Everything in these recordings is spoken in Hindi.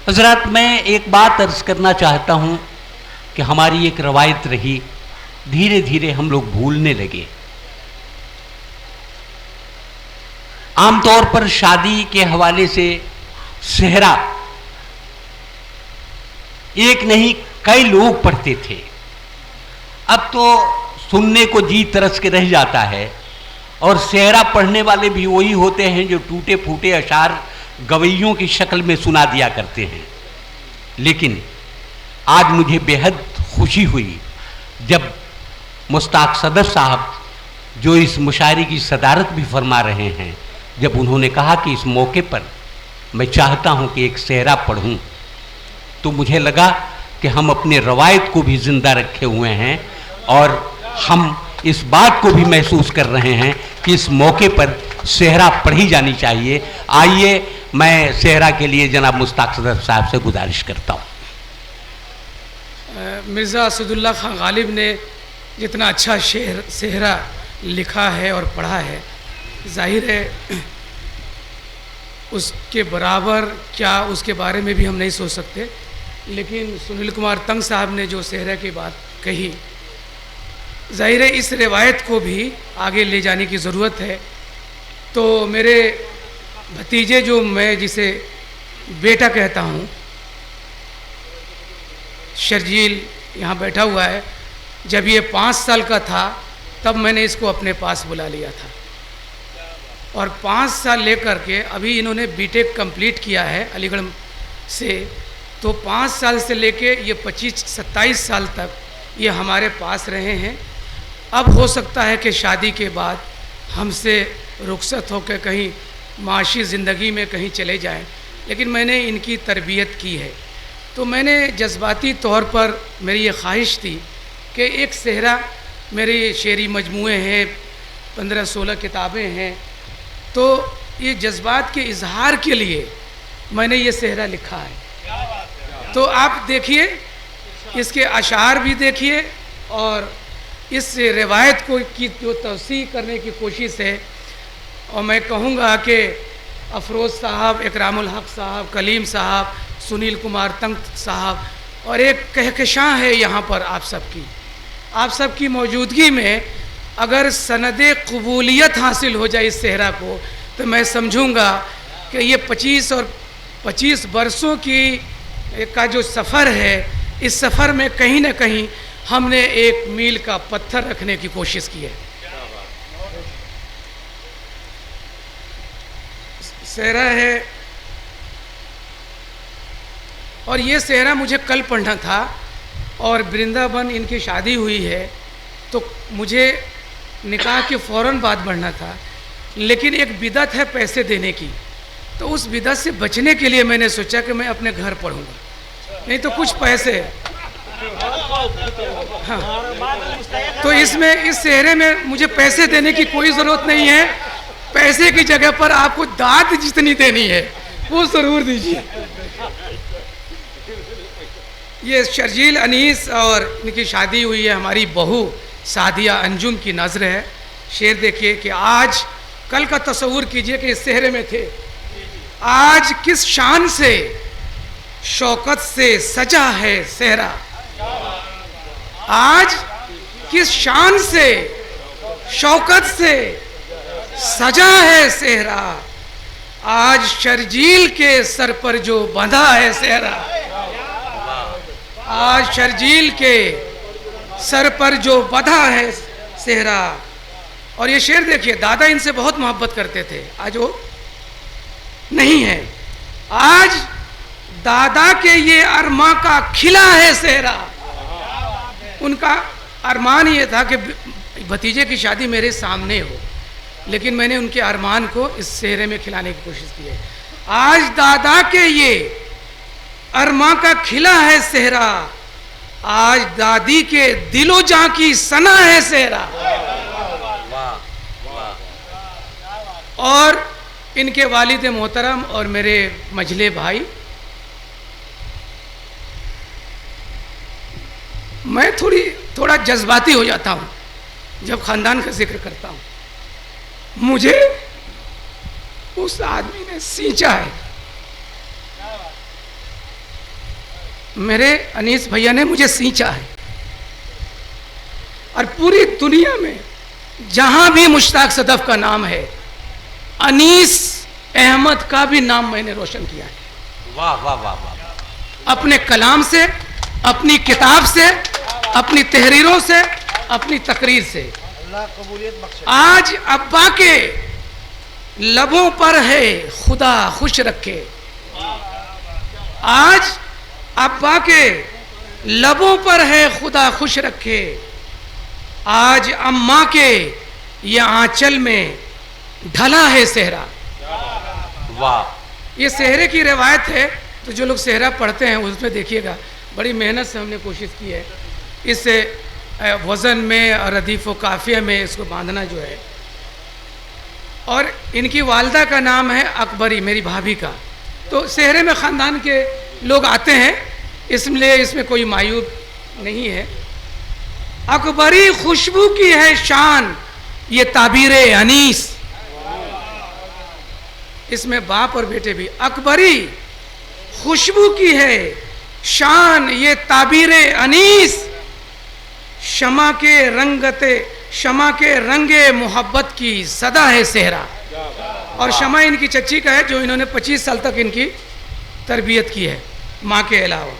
हजरत, मैं एक बात अर्ज करना चाहता हूँ कि हमारी एक रवायत रही, धीरे धीरे हम लोग भूलने लगे। आमतौर पर शादी के हवाले से सेहरा एक नहीं कई लोग पढ़ते थे। अब तो सुनने को जी तरस के रह जाता है, और सेहरा पढ़ने वाले भी वही होते हैं जो टूटे फूटे अशार गवैयों की शक्ल में सुना दिया करते हैं। लेकिन आज मुझे बेहद खुशी हुई जब मुश्ताक सदर साहब, जो इस मुशायरे की सदारत भी फरमा रहे हैं, जब उन्होंने कहा कि इस मौके पर मैं चाहता हूं कि एक सेहरा पढ़ूं, तो मुझे लगा कि हम अपने रवायत को भी ज़िंदा रखे हुए हैं और हम इस बात को भी महसूस कर रहे हैं कि इस मौके पर सेहरा पढ़ी जानी चाहिए। आइए, मैं सेहरा के लिए जनाब मुश्ताक सदर साहब से गुजारिश करता हूँ। मिर्ज़ा असदुल्ला खां गालिब ने जितना अच्छा शेर सेहरा लिखा है और पढ़ा है, जाहिर है उसके बराबर क्या उसके बारे में भी हम नहीं सोच सकते। लेकिन सुनील कुमार तंग साहब ने जो सेहरा की बात कही, जाहिर है इस रिवायत को भी आगे ले जाने की ज़रूरत है। तो मेरे भतीजे, जो मैं जिसे बेटा कहता हूँ, शर्जील यहाँ बैठा हुआ है, जब ये 5 साल का था तब मैंने इसको अपने पास बुला लिया था, और 5 साल लेकर के अभी इन्होंने बीटेक कंप्लीट किया है अलीगढ़ से। तो 5 साल से लेके ये 25-27 साल तक ये हमारे पास रहे हैं। अब हो सकता है कि शादी के बाद हमसे रुखसत होकर कहीं माशी ज़िंदगी में कहीं चले जाएं, लेकिन मैंने इनकी तरबियत की है। तो मैंने जज्बाती तौर पर मेरी ये ख्वाहिश थी कि एक सेहरा, मेरी शेरी मजमूए हैं, 15-16 किताबें हैं, तो ये जज्बात के इजहार के लिए मैंने ये सेहरा लिखा है। तो आप देखिए, इसके अशार भी देखिए, और इस रिवायत को की जो तवसीह करने की कोशिश है। और मैं कहूँगा कि अफरोज़ साहब, इकरामुल हक साहब, कलीम साहब, सुनील कुमार तंग साहब, और एक कहकशां है यहाँ पर आप सबकी मौजूदगी में अगर सनद कबूलियत हासिल हो जाए इस सेहरा को, तो मैं समझूँगा कि ये 25 वर्षों का जो सफ़र है, इस सफ़र में कहीं ना कहीं हमने एक मील का पत्थर रखने की कोशिश की है। सेहरा है, और ये सेहरा मुझे कल पढ़ना था, और वृंदावन इनकी शादी हुई है, तो मुझे निकाह के फ़ौरन बाद बढ़ना था। लेकिन एक बिदत है पैसे देने की, तो उस बिदत से बचने के लिए मैंने सोचा कि मैं अपने घर पढ़ूंगा, नहीं तो कुछ पैसे। हाँ, तो इसमें इस सेहरे में मुझे पैसे देने की कोई ज़रूरत नहीं है। पैसे की जगह पर आपको दाद जितनी देनी है वो ज़रूर दीजिए। ये शर्जील अनीस और इनकी शादी हुई है, हमारी बहू सादिया अंजुम की नज़र है। शेर देखिए कि आज कल का तस्वुर कीजिए कि इस सेहरे में थे, आज किस शान से शौकत से सजा है सेहरा, आज किस शान से शौकत से सजा है सेहरा, आज शर्जील के सर पर जो बंधा है सेहरा, आज शर्जील के सर पर जो बंधा है सेहरा। और ये शेर देखिए, दादा इनसे बहुत मोहब्बत करते थे, आज वो नहीं है। आज दादा के ये अरमा का खिला है सेहरा। उनका अरमान ये था कि भतीजे की शादी मेरे सामने हो, लेकिन मैंने उनके अरमान को इस सेहरे में खिलाने की कोशिश की है। आज दादा के ये अरमा का खिला है सेहरा, आज दादी के दिलो जां की सना है सेहरा। और इनके वालिद मोहतरम और मेरे मझले भाई, मैं थोड़ा जज्बाती हो जाता हूँ जब ख़ानदान का जिक्र करता हूँ। मुझे उस आदमी ने सींचा है, मेरे अनीस भैया ने मुझे सींचा है, और पूरी दुनिया में जहां भी मुश्ताक सदफ का नाम है, अनीस अहमद का भी नाम मैंने रोशन किया है। वाह वाह वाह वाह। अपने कलाम से, अपनी किताब से, अपनी तहरीरों से, अपनी तकरीर से। आज अब्बा के लबों पर है खुदा खुश रखे, आज अब्बा के लबों पर है खुदा खुश रखे, आज अम्मा के ये आंचल में ढला है सेहरा। वाह। ये सेहरे की रिवायत है, तो जो लोग सेहरा पढ़ते हैं उसमें देखिएगा बड़ी मेहनत से हमने कोशिश की है इससे वज़न में और रदीफ़ व काफ़िया में इसको बांधना जो है। और इनकी वालदा का नाम है अकबरी, मेरी भाभी का। तो सेहरे में ख़ानदान के लोग आते हैं, इसलिए इसमें कोई मायूब नहीं है। अकबरी खुशबू की है शान ये ताबीर अनीस, इसमें बाप और बेटे भी। अकबरी खुशबू की है शान ये ताबीर अनीस, शमा के रंगे मोहब्बत की सदा है सेहरा। और शमा इनकी चच्ची का है, जो इन्होंने 25 साल तक इनकी तरबियत की है माँ के अलावा।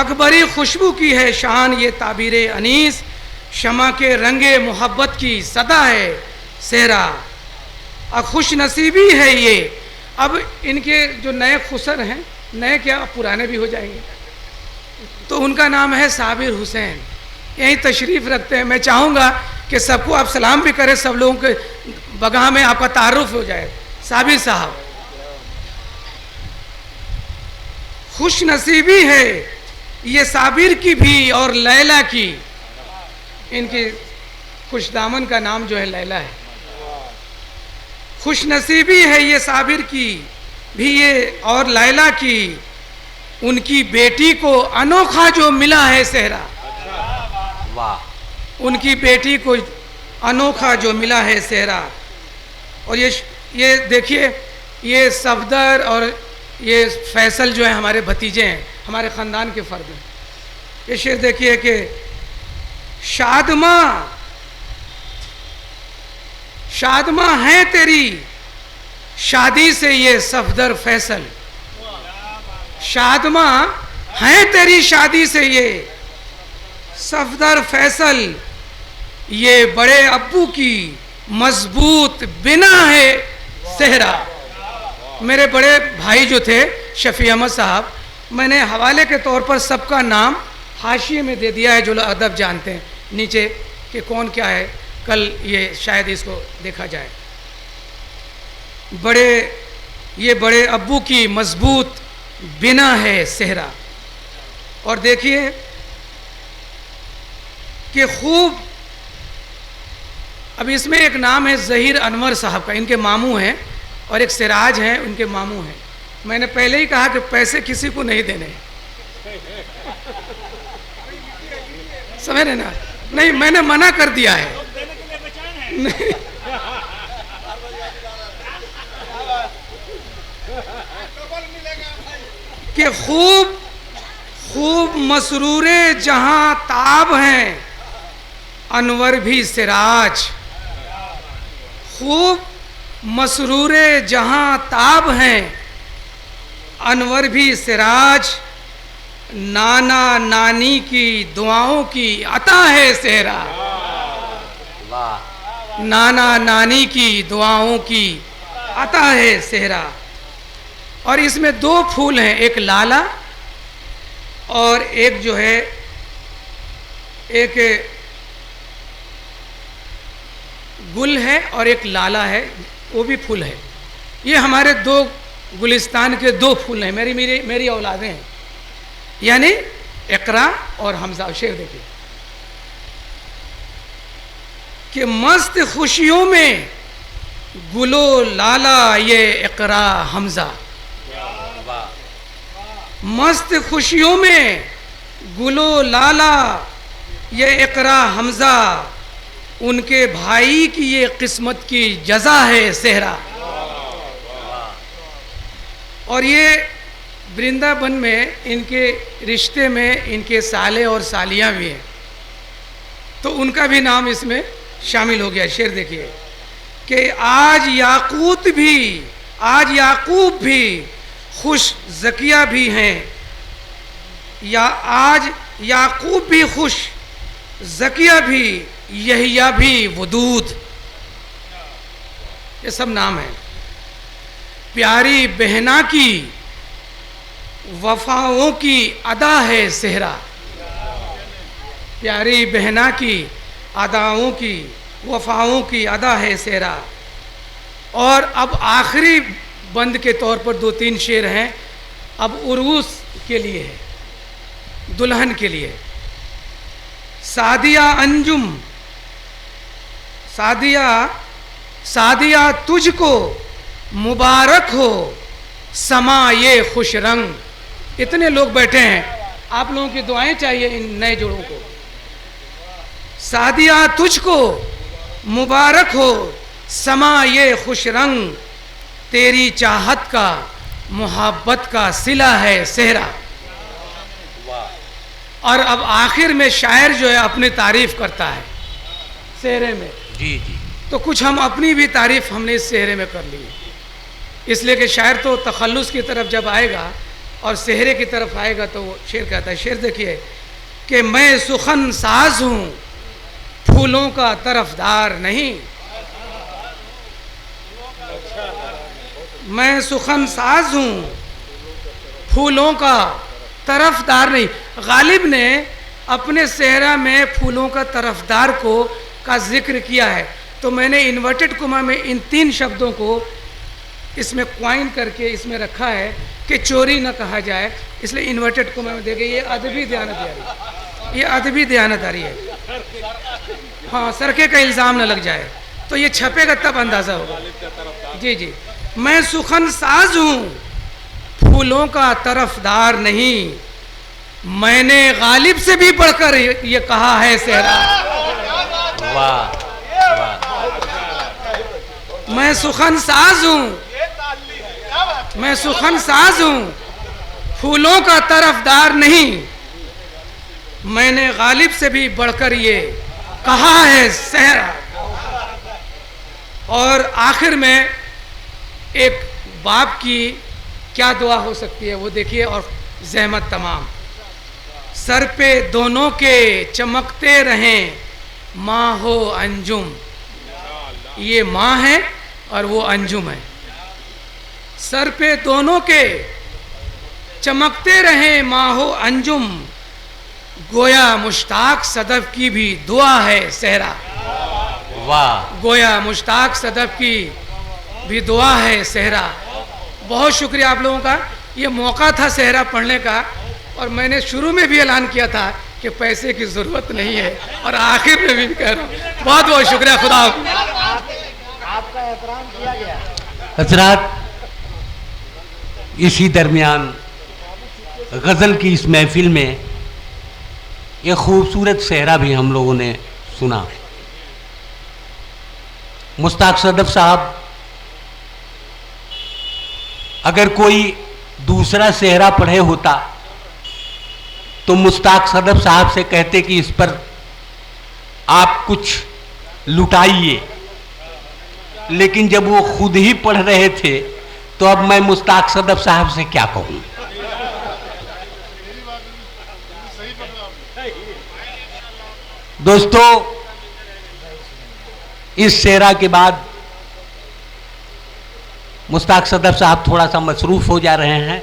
अकबरी खुशबू की है शान ये ताबीर अनीस, शमा के रंगे मोहब्बत की सदा है सेहरा। खुश नसीबी है ये। अब इनके जो नए खुसर हैं, नए क्या पुराने भी हो जाएंगे, तो उनका नाम है साबिर हुसैन, यहीं तशरीफ़ रखते हैं। मैं चाहूँगा कि सबको आप सलाम भी करें, सब लोगों के बगाह में आपका तारुफ हो जाए। साबिर साहब, खुश नसीबी है ये साबिर की भी और लैला की। इनकी खुशदामन का नाम जो है लैला है। खुश नसीबी है ये साबिर की भी ये और लैला की, उनकी बेटी को अनोखा जो मिला है सेहरा। वाह। उनकी बेटी को अनोखा जो मिला है सेहरा। और ये देखिए, ये सफदर और ये फैसल जो है हमारे भतीजे हैं, हमारे ख़ानदान के फ़र्द हैं। ये शेर देखिए कि शादमा है तेरी शादी से ये सफदर फैसल, शादमा है तेरी शादी से ये सफदर फैसल, ये बड़े अब्बू की मजबूत बिना है सेहरा। मेरे बड़े भाई जो थे शफी अहमद साहब, मैंने हवाले के तौर पर सबका नाम हाशिए में दे दिया है, जो लोग अदब जानते हैं नीचे कि कौन क्या है, कल ये शायद इसको देखा जाए। ये बड़े अब्बू की मजबूत बिना है सेहरा। और देखिए कि खूब, अब इसमें एक नाम है ज़हीर अनवर साहब का, इनके मामू हैं, और एक सिराज हैं, उनके मामू हैं। मैंने पहले ही कहा कि पैसे किसी को नहीं देने, समझ रहे ना? नहीं, मैंने मना कर दिया है। नहीं, कि खूब मसरूरे जहां ताब हैं अनवर भी सिराज, खूब मसरूरे जहां ताब हैं अनवर भी सिराज, नाना नानी की दुआओं की अता है सेहरा। नाना नानी की दुआओं की अता है सेहरा। और इसमें दो फूल हैं, एक लाला और एक जो है एक गुल है और एक लाला है, वो भी फूल है। ये हमारे दो गुलिस्तान के दो फूल हैं, मेरी औलादें हैं, यानी इकरा और हमजा। शेर देखिए कि मस्त खुशियों में गुलो लाला ये इकरा हमजा, मस्त खुशियों में गुलो लाला ये इकरा हमजा, उनके भाई की ये किस्मत की जजा है सेहरा। और ये वृंदावन में इनके रिश्ते में इनके साले और सालियाँ भी हैं, तो उनका भी नाम इसमें शामिल हो गया। शेर देखिए कि आज याकूब भी खुश ज़किया भी हैं, या आज याकूब भी खुश ज़किया भी यहिया भी वदूद, ये सब नाम है। प्यारी बहना की वफाओं की अदा है सेहरा, प्यारी बहना की अदाओं की वफाओं की अदा है सेहरा। और अब आखिरी बंद के तौर पर 2-3 शेर हैं, अब उरूस के लिए है, दुल्हन के लिए। सादिया अंजुम, सादिया तुझको मुबारक हो समा ये खुश रंग। इतने लोग बैठे हैं, आप लोगों की दुआएं चाहिए इन नए जोड़ों को। सादिया तुझको मुबारक हो समा ये खुश रंग, तेरी चाहत का मोहब्बत का सिला है सेहरा। और अब आखिर में शायर जो है अपनी तारीफ करता है सेहरे में। जी जी। तो कुछ हम अपनी भी तारीफ हमने इस सेहरे में कर ली है, इसलिए कि शायर तो तखल्लुस की तरफ जब आएगा और सेहरे की तरफ आएगा तो वो शेर कहता है। शेर देखिए कि मैं सुखन साज हूँ फूलों का तरफदार नहीं, मैं सुखन साज हूँ फूलों का तरफदार नहीं। गालिब ने अपने सेहरा में फूलों का तरफदार का जिक्र किया है, तो मैंने इन्वर्टेड कोमा में इन 3 शब्दों को इसमें क्वाइन करके इसमें रखा है कि चोरी न कहा जाए, इसलिए इन्वर्टेड कोमा में देखिए। ये अदबी दयानतदारी, ये अदबी दयानतदारी है। हाँ, सरके का इल्ज़ाम न लग जाए, तो ये छपेगा तब अंदाज़ा होगा। जी जी। मैं सुखन साज हूँ फूलों का तरफदार नहीं, मैंने गालिब से भी बढ़कर ये कहा है सेहरा। वाह वाह। मैं सुखन साज हूँ, मैं सुखन साज हूँ फूलों का तरफदार नहीं, मैंने गालिब से भी बढ़कर ये कहा है सेहरा। और आखिर में एक बाप की क्या दुआ हो सकती है वो देखिए, और ज़हमत तमाम। सर पे दोनों के चमकते रहें माँ हो अंजुम, ये माँ है और वो अंजुम है। सर पे दोनों के चमकते रहें माँ हो अंजुम, गोया मुश्ताक सदफ की भी दुआ है सेहरा। वाह। गोया मुश्ताक सदफ की भी दुआ है सेहरा। बहुत शुक्रिया आप लोगों का। ये मौका था सेहरा पढ़ने का, और मैंने शुरू में भी ऐलान किया था कि पैसे की ज़रूरत नहीं है, और आखिर में भी कह रहा हूँ। बहुत बहुत शुक्रिया। खुदा आपका एहतराम किया गया। हजरात, इसी दरमियान गज़ल की इस महफिल में एक खूबसूरत सेहरा भी हम लोगों ने सुना। मुश्ताक सदफ साहब, अगर कोई दूसरा सेहरा पढ़े होता तो मुश्ताक सदफ साहब से कहते कि इस पर आप कुछ लुटाइए, लेकिन जब वो खुद ही पढ़ रहे थे तो अब मैं मुश्ताक सदफ साहब से क्या कहूँ। दोस्तों, इस शेरा के बाद मुश्ताक सदफ साहब थोड़ा सा मसरूफ़ हो जा रहे हैं।